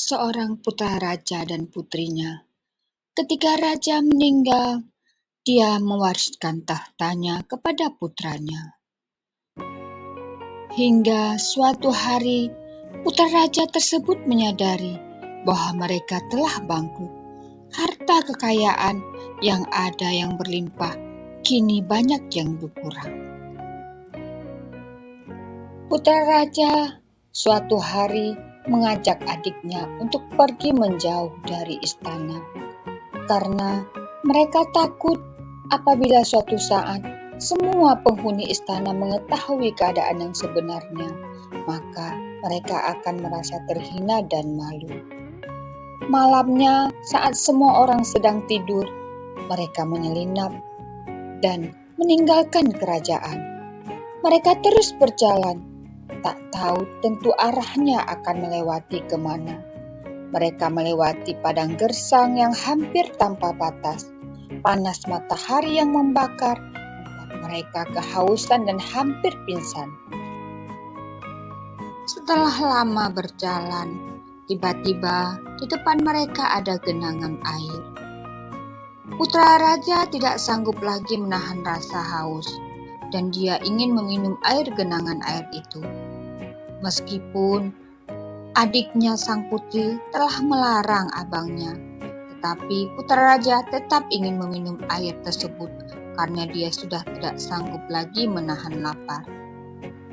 seorang putra raja dan putrinya. Ketika raja meninggal, dia mewariskan tahtanya kepada putranya. Hingga suatu hari, putra raja tersebut menyadari bahwa mereka telah bangkrut. Harta kekayaan yang ada yang berlimpah, kini banyak yang berkurang. Putra raja suatu hari mengajak adiknya untuk pergi menjauh dari istana, karena mereka takut apabila suatu saat semua penghuni istana mengetahui keadaan yang sebenarnya, maka mereka akan merasa terhina dan malu. Malamnya, saat semua orang sedang tidur, mereka menyelinap dan meninggalkan kerajaan. Mereka terus berjalan, tak tahu tentu arahnya akan melewati kemana. Mereka melewati padang gersang yang hampir tanpa batas. Panas matahari yang membakar membuat mereka kehausan dan hampir pingsan. Setelah lama berjalan, tiba-tiba di depan mereka ada genangan air. Putra raja tidak sanggup lagi menahan rasa haus, dan dia ingin meminum air genangan air itu. Meskipun adiknya sang putri telah melarang abangnya, tetapi putra raja tetap ingin meminum air tersebut karena dia sudah tidak sanggup lagi menahan lapar.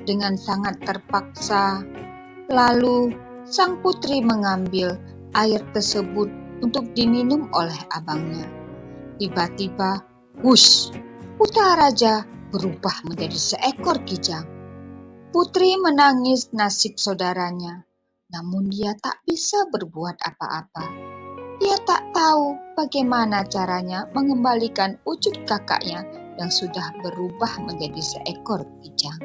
Dengan sangat terpaksa, lalu sang putri mengambil air tersebut untuk diminum oleh abangnya. Tiba-tiba, wush, putra raja berubah menjadi seekor kijang. Putri menangis nasib saudaranya, namun dia tak bisa berbuat apa-apa. Dia tak tahu bagaimana caranya mengembalikan wujud kakaknya yang sudah berubah menjadi seekor kijang.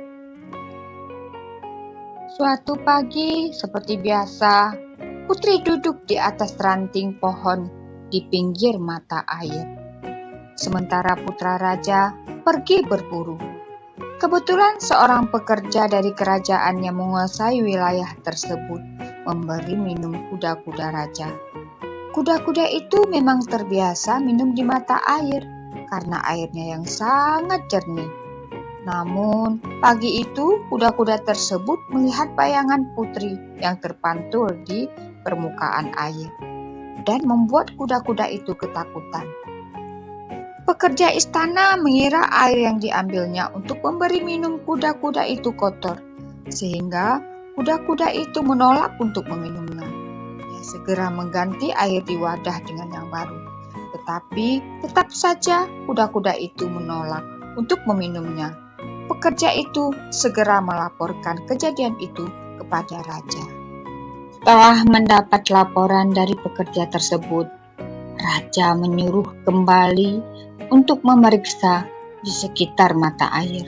Suatu pagi, seperti biasa, Putri duduk di atas ranting pohon di pinggir mata air. Sementara putra raja pergi berburu. Kebetulan seorang pekerja dari kerajaan yang menguasai wilayah tersebut memberi minum kuda-kuda raja. Kuda-kuda itu memang terbiasa minum di mata air karena airnya yang sangat jernih. Namun, pagi itu kuda-kuda tersebut melihat bayangan putri yang terpantul di permukaan air dan membuat kuda-kuda itu ketakutan. Pekerja istana mengira air yang diambilnya untuk memberi minum kuda-kuda itu kotor, sehingga kuda-kuda itu menolak untuk meminumnya. Dia segera mengganti air di wadah dengan yang baru, tetapi tetap saja kuda-kuda itu menolak untuk meminumnya. Pekerja itu segera melaporkan kejadian itu kepada raja. Setelah mendapat laporan dari pekerja tersebut, raja menyuruh kembali untuk memeriksa di sekitar mata air.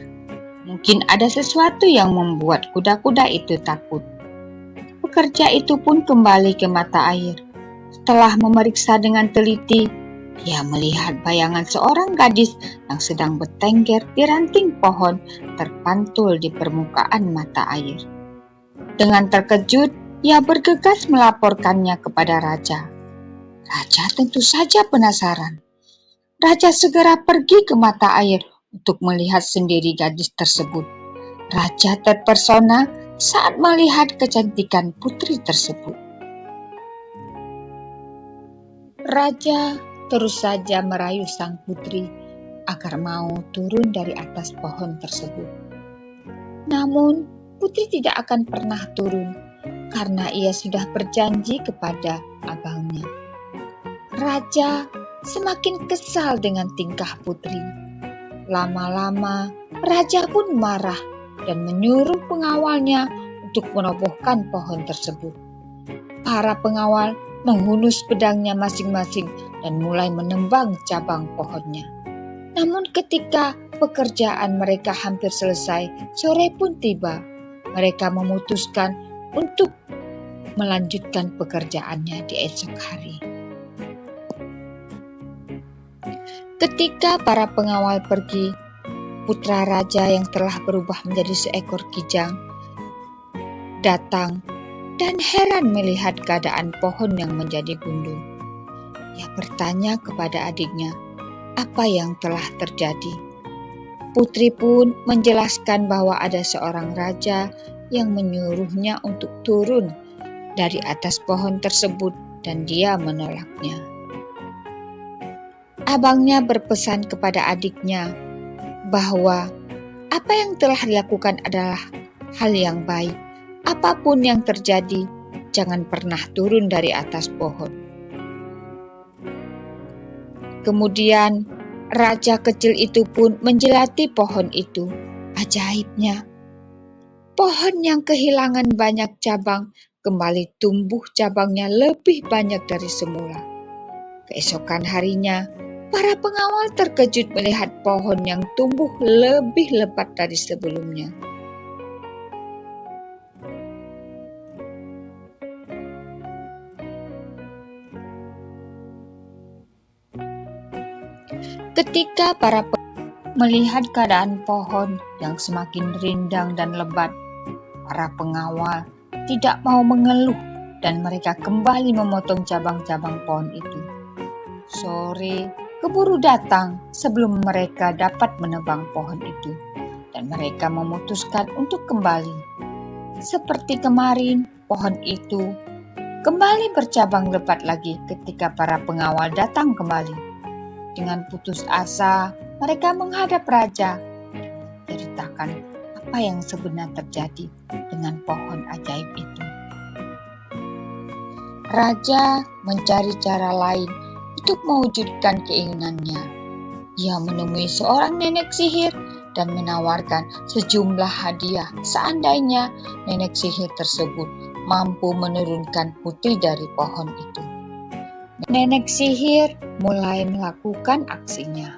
Mungkin ada sesuatu yang membuat kuda-kuda itu takut. Pekerja itu pun kembali ke mata air. Setelah memeriksa dengan teliti, dia melihat bayangan seorang gadis yang sedang bertengger di ranting pohon terpantul di permukaan mata air. Dengan terkejut, ia bergegas melaporkannya kepada raja. Raja tentu saja penasaran. Raja segera pergi ke mata air untuk melihat sendiri gadis tersebut. Raja terpesona saat melihat kecantikan putri tersebut. Raja terus saja merayu sang putri agar mau turun dari atas pohon tersebut. Namun, putri tidak akan pernah turun karena ia sudah berjanji kepada abangnya. Raja semakin kesal dengan tingkah putri. Lama-lama, raja pun marah dan menyuruh pengawalnya untuk merobohkan pohon tersebut. Para pengawal menghunus pedangnya masing-masing dan mulai menembang cabang pohonnya. Namun ketika pekerjaan mereka hampir selesai, sore pun tiba. Mereka memutuskan untuk melanjutkan pekerjaannya di esok hari. Ketika para pengawal pergi, putra raja yang telah berubah menjadi seekor kijang datang dan heran melihat keadaan pohon yang menjadi gundul. Ia bertanya kepada adiknya apa yang telah terjadi. Putri pun menjelaskan bahwa ada seorang raja yang menyuruhnya untuk turun dari atas pohon tersebut dan dia menolaknya. Abangnya berpesan kepada adiknya bahwa apa yang telah dilakukan adalah hal yang baik. Apapun yang terjadi, jangan pernah turun dari atas pohon. Kemudian, raja kecil itu pun menjelati pohon itu. Ajaibnya, pohon yang kehilangan banyak cabang kembali tumbuh cabangnya lebih banyak dari semula. Keesokan harinya, para pengawal terkejut melihat pohon yang tumbuh lebih lebat dari sebelumnya. Ketika melihat keadaan pohon yang semakin rindang dan lebat, para pengawal tidak mau mengeluh dan mereka kembali memotong cabang-cabang pohon itu. Sore keburu datang sebelum mereka dapat menebang pohon itu, dan mereka memutuskan untuk kembali. Seperti kemarin, pohon itu kembali bercabang lebat lagi ketika para pengawal datang kembali. Dengan putus asa, mereka menghadap raja, ceritakan apa yang sebenarnya terjadi dengan pohon ajaib itu. Raja mencari cara lain untuk mewujudkan keinginannya. Ia menemui seorang nenek sihir dan menawarkan sejumlah hadiah seandainya nenek sihir tersebut mampu menurunkan putri dari pohon itu. Nenek sihir mulai melakukan aksinya.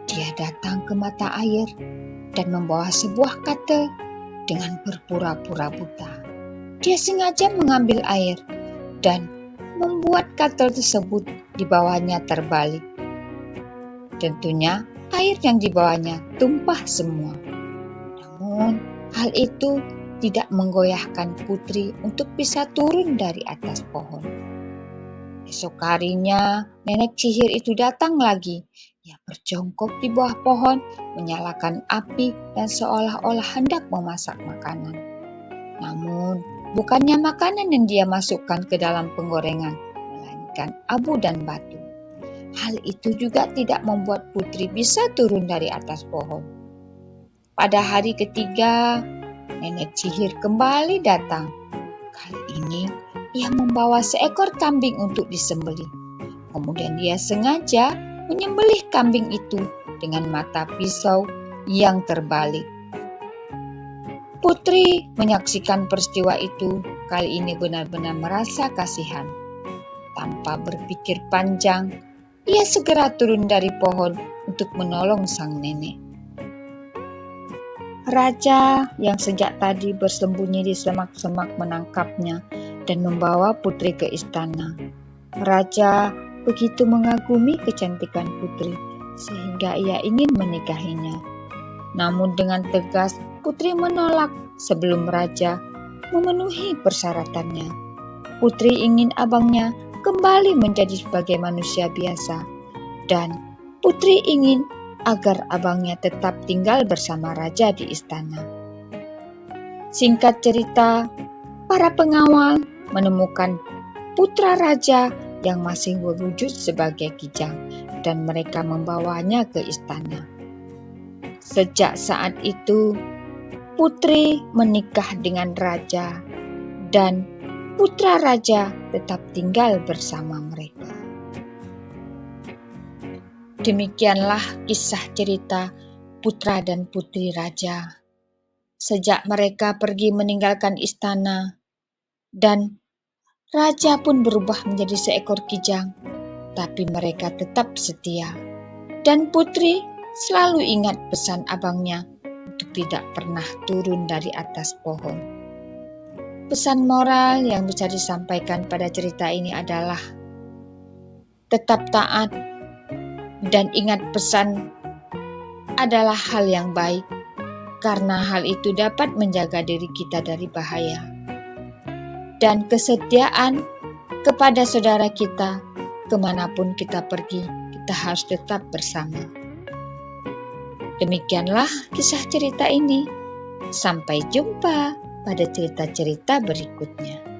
Dia datang ke mata air dan membawa sebuah katel dengan berpura-pura buta. Dia sengaja mengambil air dan membuat katel tersebut di bawahnya terbalik. Tentunya air yang dibawanya tumpah semua. Namun hal itu tidak menggoyahkan putri untuk bisa turun dari atas pohon. Esok harinya nenek sihir itu datang lagi. Ia berjongkok di bawah pohon, menyalakan api dan seolah-olah hendak memasak makanan. Namun bukannya makanan yang dia masukkan ke dalam penggorengan, melainkan abu dan batu. Hal itu juga tidak membuat putri bisa turun dari atas pohon. Pada hari ketiga, nenek sihir kembali datang. Kali ini ia membawa seekor kambing untuk disembelih. Kemudian dia sengaja menyembelih kambing itu dengan mata pisau yang terbalik. Putri menyaksikan peristiwa itu, kali ini benar-benar merasa kasihan. Tanpa berpikir panjang, ia segera turun dari pohon untuk menolong sang nenek. Raja yang sejak tadi bersembunyi di semak-semak menangkapnya dan membawa putri ke istana. Raja begitu mengagumi kecantikan putri sehingga ia ingin menikahinya. Namun dengan tegas putri menolak sebelum raja memenuhi persyaratannya. Putri ingin abangnya kembali menjadi sebagai manusia biasa dan putri ingin agar abangnya tetap tinggal bersama raja di istana. Singkat cerita, para pengawal menemukan putra raja yang masih berwujud sebagai kijang dan mereka membawanya ke istana. Sejak saat itu, putri menikah dengan raja dan putra raja tetap tinggal bersama mereka. Demikianlah kisah cerita putra dan putri raja. Sejak mereka pergi meninggalkan istana dan raja pun berubah menjadi seekor kijang, tapi mereka tetap setia. Dan putri selalu ingat pesan abangnya untuk tidak pernah turun dari atas pohon. Pesan moral yang bisa disampaikan pada cerita ini adalah tetap taat dan ingat pesan adalah hal yang baik karena hal itu dapat menjaga diri kita dari bahaya. dan kesetiaan kepada saudara kita. Kemanapun kita pergi, kita harus tetap bersama. Demikianlah kisah cerita ini. Sampai jumpa pada cerita-cerita berikutnya.